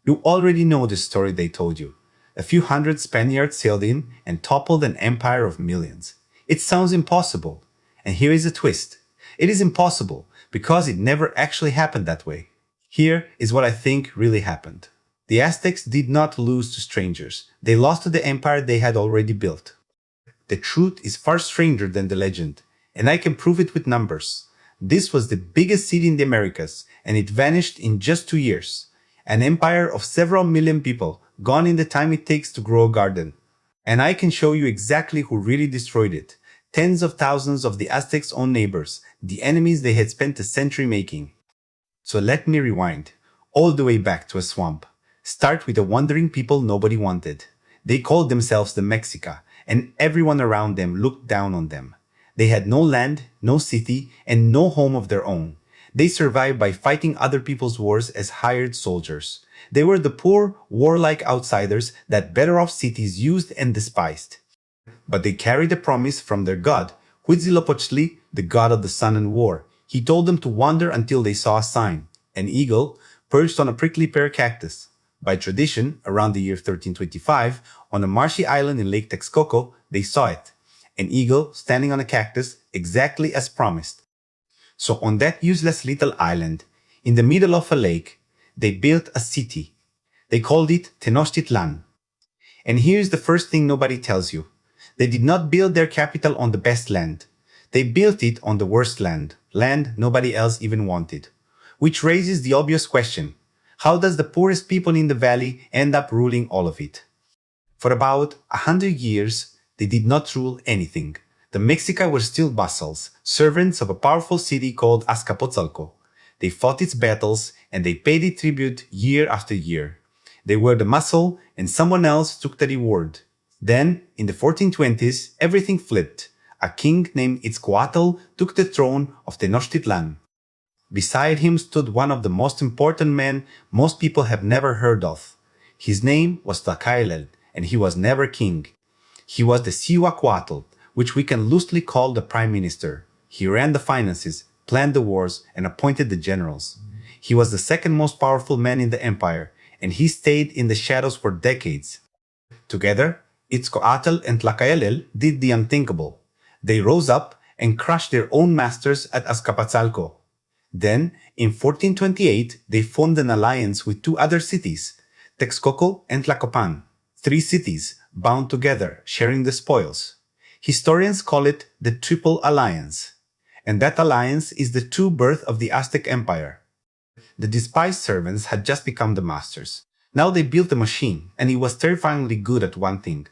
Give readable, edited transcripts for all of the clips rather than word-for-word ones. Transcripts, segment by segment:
You already know the story they told you. A few hundred Spaniards sailed in and toppled an empire of millions. It sounds impossible. And here is a twist. It is impossible because it never actually happened that way. Here is what I think really happened. The Aztecs did not lose to strangers. They lost to the empire they had already built. The truth is far stranger than the legend, and I can prove it with numbers. This was the biggest city in the Americas, and it vanished in just 2 years. An empire of several million people, gone in the time it takes to grow a garden. And I can show you exactly who really destroyed it. Tens of thousands of the Aztecs' own neighbors, the enemies they had spent a century making. So let me rewind, all the way back to a swamp. Start with a wandering people nobody wanted. They called themselves the Mexica, and everyone around them looked down on them. They had no land, no city, and no home of their own. They survived by fighting other people's wars as hired soldiers. They were the poor, warlike outsiders that better-off cities used and despised. But they carried a promise from their god, Huitzilopochtli, the god of the sun and war. He told them to wander until they saw a sign, an eagle perched on a prickly pear cactus. By tradition, around the year 1325, on a marshy island in Lake Texcoco, they saw it. An eagle standing on a cactus, exactly as promised. So on that useless little island, in the middle of a lake, they built a city. They called it Tenochtitlan. And here's the first thing nobody tells you. They did not build their capital on the best land. They built it on the worst land nobody else even wanted. Which raises the obvious question. How does the poorest people in the valley end up ruling all of it? For about 100 years, they did not rule anything. The Mexica were still vassals, servants of a powerful city called Azcapotzalco. They fought its battles and they paid it tribute year after year. They were the muscle and someone else took the reward. Then, in the 1420s, everything flipped. A king named Itzcoatl took the throne of Tenochtitlan. Beside him stood one of the most important men most people have never heard of. His name was Tlacaelel, and he was never king. He was the Cihuacuatl, which we can loosely call the prime minister. He ran the finances, planned the wars, and appointed the generals. He was the second most powerful man in the empire, and he stayed in the shadows for decades. Together, Itzcoatl and Tlacaelel did the unthinkable. They rose up and crushed their own masters at Azcapotzalco. Then, in 1428, they formed an alliance with 2 other cities, Texcoco and Tlacopan, 3 cities bound together, sharing the spoils. Historians call it the Triple Alliance. And that alliance is the true birth of the Aztec Empire. The despised servants had just become the masters. Now they built a machine, and it was terrifyingly good at one thing.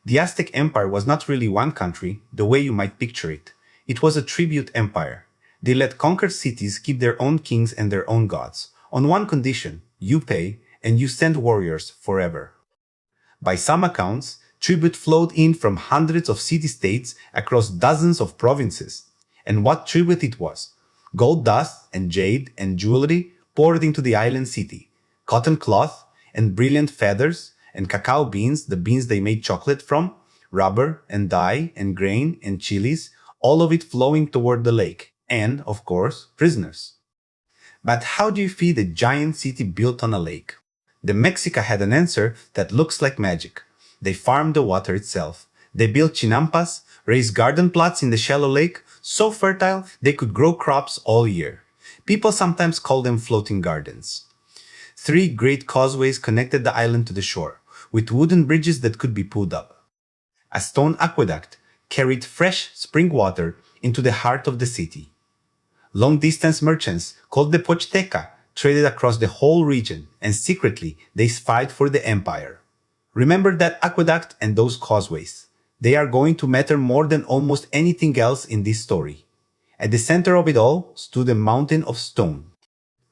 The Aztec Empire was not really one country, the way you might picture it. It was a tribute empire. They let conquered cities keep their own kings and their own gods. On one condition, you pay and you send warriors forever. By some accounts, tribute flowed in from hundreds of city-states across dozens of provinces. And what tribute it was! Gold dust and jade and jewelry poured into the island city, cotton cloth and brilliant feathers and cacao beans, the beans they made chocolate from, rubber and dye and grain and chilies, all of it flowing toward the lake. And, of course, prisoners. But how do you feed a giant city built on a lake? The Mexica had an answer that looks like magic. They farmed the water itself. They built chinampas, raised garden plots in the shallow lake, so fertile they could grow crops all year. People sometimes call them floating gardens. 3 great causeways connected the island to the shore, with wooden bridges that could be pulled up. A stone aqueduct carried fresh spring water into the heart of the city. Long-distance merchants, called the Pochteca, traded across the whole region, and secretly they spied for the empire. Remember that aqueduct and those causeways. They are going to matter more than almost anything else in this story. At the center of it all stood a mountain of stone.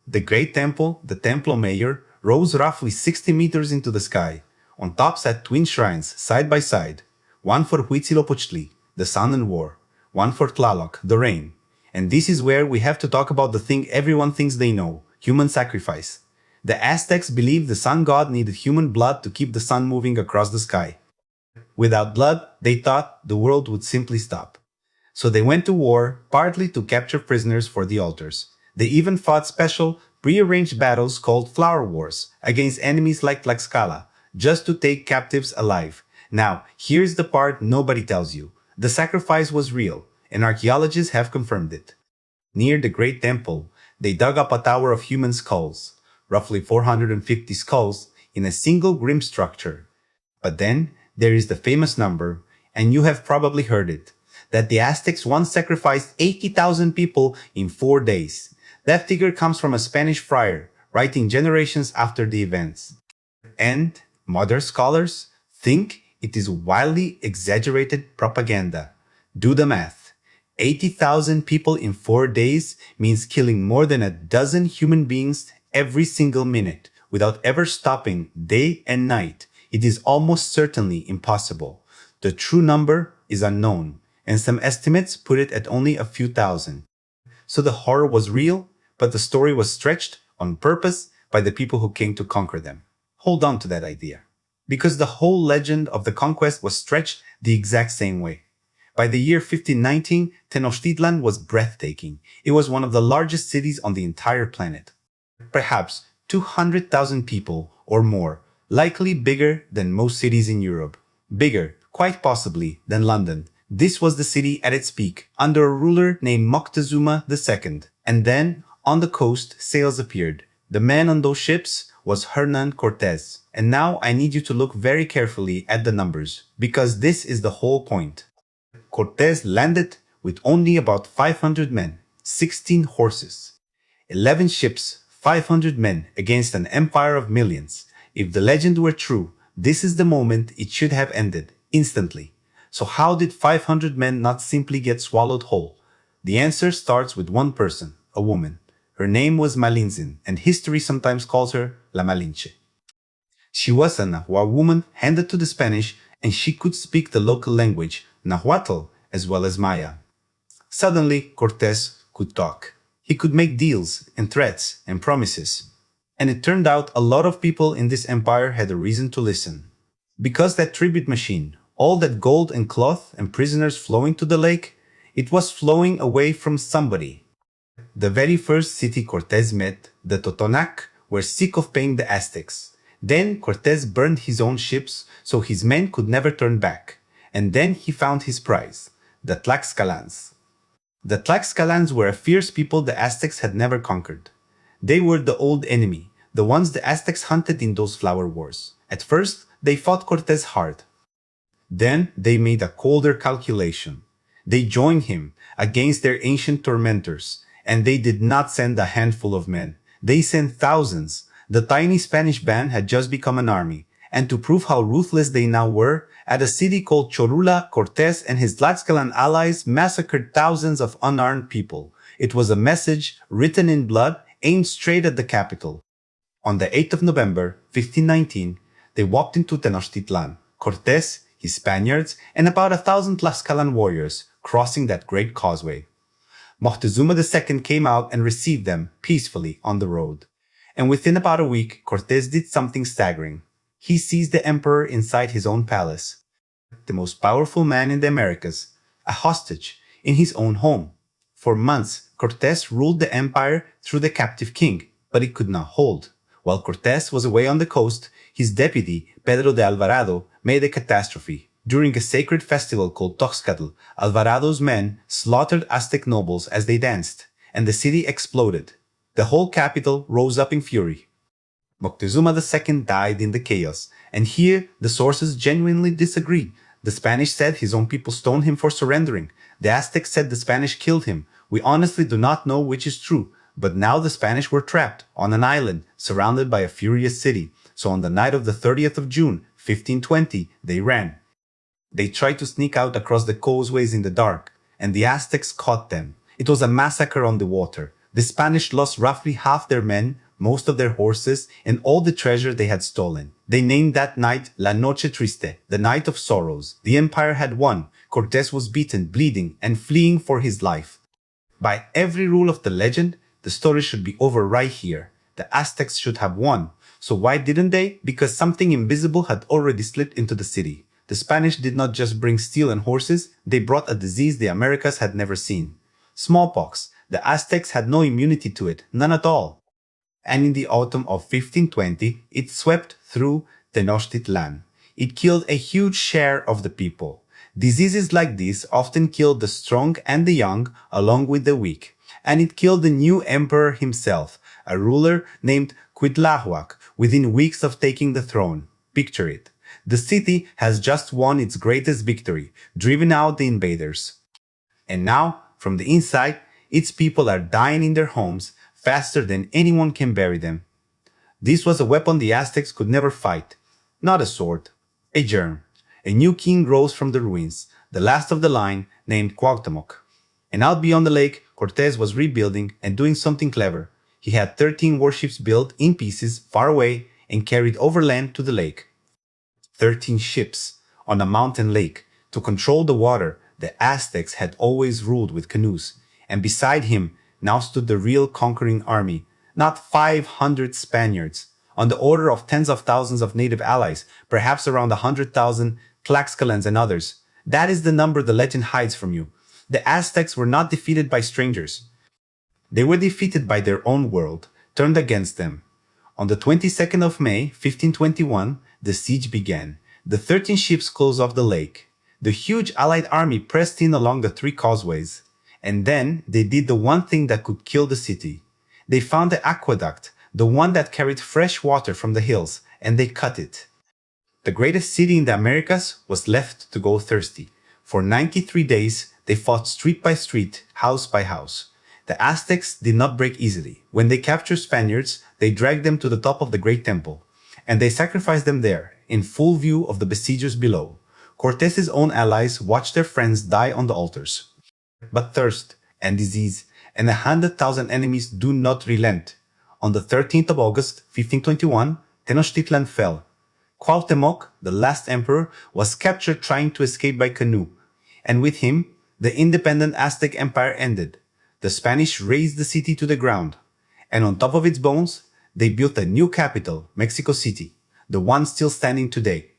The great temple, the Templo Mayor, rose roughly 60 meters into the sky. On top sat twin shrines, side by side. One for Huitzilopochtli, the sun and war. One for Tlaloc, the rain. And this is where we have to talk about the thing everyone thinks they know, human sacrifice. The Aztecs believed the sun god needed human blood to keep the sun moving across the sky. Without blood, they thought the world would simply stop. So they went to war, partly to capture prisoners for the altars. They even fought special prearranged battles called flower wars against enemies like Tlaxcala, just to take captives alive. Now, here's the part nobody tells you. The sacrifice was real, and archaeologists have confirmed it. Near the Great Temple, they dug up a tower of human skulls, roughly 450 skulls, in a single grim structure. But then, there is the famous number, and you have probably heard it, that the Aztecs once sacrificed 80,000 people in 4 days. That figure comes from a Spanish friar, writing generations after the events. And modern scholars think it is wildly exaggerated propaganda. Do the math. 80,000 people in 4 days means killing more than a dozen human beings every single minute without ever stopping day and night. It is almost certainly impossible. The true number is unknown, and some estimates put it at only a few thousand. So the horror was real, but the story was stretched on purpose by the people who came to conquer them. Hold on to that idea, because the whole legend of the conquest was stretched the exact same way. By the year 1519, Tenochtitlan was breathtaking. It was one of the largest cities on the entire planet. Perhaps 200,000 people or more, likely bigger than most cities in Europe. Bigger, quite possibly, than London. This was the city at its peak, under a ruler named Moctezuma the Second. And then, on the coast, sails appeared. The man on those ships was Hernan Cortes. And now I need you to look very carefully at the numbers, because this is the whole point. Cortés landed with only about 500 men, 16 horses, 11 ships, 500 men against an empire of millions. If the legend were true, this is the moment it should have ended, instantly. So how did 500 men not simply get swallowed whole? The answer starts with one person, a woman. Her name was Malintzin, and history sometimes calls her La Malinche. She was a Nahua woman handed to the Spanish, and she could speak the local language, Nahuatl, as well as Maya. Suddenly, Cortés could talk. He could make deals and threats and promises. And it turned out a lot of people in this empire had a reason to listen. Because that tribute machine, all that gold and cloth and prisoners flowing to the lake, it was flowing away from somebody. The very first city Cortés met, the Totonac, were sick of paying the Aztecs. Then Cortés burned his own ships so his men could never turn back. And then he found his prize, the Tlaxcalans. The Tlaxcalans were a fierce people the Aztecs had never conquered. They were the old enemy, the ones the Aztecs hunted in those flower wars. At first, they fought Cortés hard. Then they made a colder calculation. They joined him against their ancient tormentors, and they did not send a handful of men. They sent thousands. The tiny Spanish band had just become an army, and to prove how ruthless they now were, at a city called Cholula, Cortés and his Tlaxcalan allies massacred thousands of unarmed people. It was a message written in blood aimed straight at the capital. On the 8th of November, 1519, they walked into Tenochtitlan. Cortés, his Spaniards, and about 1,000 Tlaxcalan warriors, crossing that great causeway. Moctezuma the Second came out and received them peacefully on the road. And within about a week, Cortés did something staggering. He seized the emperor inside his own palace, the most powerful man in the Americas, a hostage in his own home. For months, Cortés ruled the empire through the captive king, but it could not hold. While Cortés was away on the coast, his deputy, Pedro de Alvarado, made a catastrophe. During a sacred festival called Toxcatl, Alvarado's men slaughtered Aztec nobles as they danced, and the city exploded. The whole capital rose up in fury. Moctezuma II died in the chaos, and here the sources genuinely disagree. The Spanish said his own people stoned him for surrendering. The Aztecs said the Spanish killed him. We honestly do not know which is true, but now the Spanish were trapped on an island, surrounded by a furious city. So on the night of the 30th of June, 1520, they ran. They tried to sneak out across the causeways in the dark, and the Aztecs caught them. It was a massacre on the water. The Spanish lost roughly half their men, most of their horses, and all the treasure they had stolen. They named that night La Noche Triste, the night of sorrows. The empire had won. Cortés was beaten, bleeding, and fleeing for his life. By every rule of the legend, the story should be over right here. The Aztecs should have won. So why didn't they? Because something invisible had already slipped into the city. The Spanish did not just bring steel and horses, they brought a disease the Americas had never seen. Smallpox. The Aztecs had no immunity to it, none at all. and in the autumn of 1520, it swept through Tenochtitlan. It killed a huge share of the people. Diseases like this often killed the strong and the young, along with the weak. And it killed the new emperor himself, a ruler named Cuitlahuac, within weeks of taking the throne. Picture it. The city has just won its greatest victory, driven out the invaders. And now, from the inside, its people are dying in their homes faster than anyone can bury them. This was a weapon the Aztecs could never fight. Not a sword, a germ. A new king rose from the ruins, the last of the line, named Cuauhtémoc. And out beyond the lake, Cortés was rebuilding and doing something clever. He had 13 warships built in pieces far away and carried overland to the lake. 13 ships on a mountain lake. To control the water, the Aztecs had always ruled with canoes. And beside him now stood the real conquering army, not 500 Spaniards, on the order of tens of thousands of native allies, perhaps around 100,000 Tlaxcalans and others. That is the number the legend hides from you. The Aztecs were not defeated by strangers. They were defeated by their own world, turned against them. On the 22nd of May, 1521, the siege began. The 13 ships closed off the lake. The huge allied army pressed in along the 3 causeways. And then they did the one thing that could kill the city. They found the aqueduct, the one that carried fresh water from the hills, and they cut it. The greatest city in the Americas was left to go thirsty. For 93 days, they fought street by street, house by house. The Aztecs did not break easily. When they captured Spaniards, they dragged them to the top of the great temple, and they sacrificed them there, in full view of the besiegers below. Cortés's own allies watched their friends die on the altars. But thirst and disease and 100,000 enemies do not relent. On the 13th of August, 1521, Tenochtitlan fell. Cuauhtémoc, the last emperor, was captured trying to escape by canoe, and with him, the independent Aztec Empire ended. The Spanish razed the city to the ground, and on top of its bones, they built a new capital, Mexico City, the one still standing today.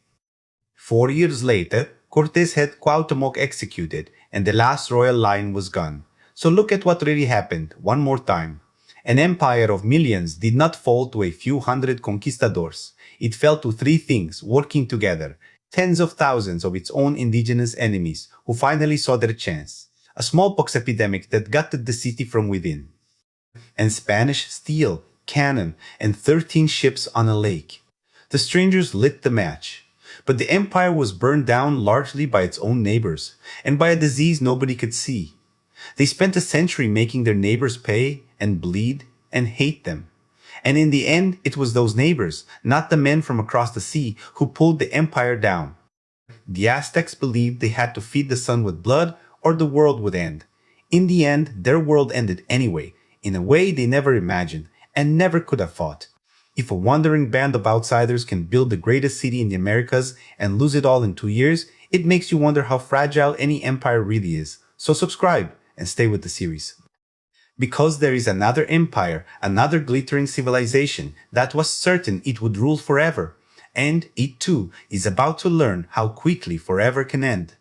4 years later, Cortés had Cuauhtémoc executed, and the last royal line was gone. So look at what really happened, one more time. An empire of millions did not fall to a few hundred conquistadors. It fell to 3 things working together. Tens of thousands of its own indigenous enemies who finally saw their chance. A smallpox epidemic that gutted the city from within. And Spanish steel, cannon, and 13 ships on a lake. The strangers lit the match. But the empire was burned down largely by its own neighbors, and by a disease nobody could see. They spent a century making their neighbors pay and bleed and hate them. And in the end, it was those neighbors, not the men from across the sea, who pulled the empire down. The Aztecs believed they had to feed the sun with blood or the world would end. In the end, their world ended anyway, in a way they never imagined and never could have thought. If a wandering band of outsiders can build the greatest city in the Americas and lose it all in 2 years, it makes you wonder how fragile any empire really is. So subscribe and stay with the series. Because there is another empire, another glittering civilization that was certain it would rule forever. And it too is about to learn how quickly forever can end.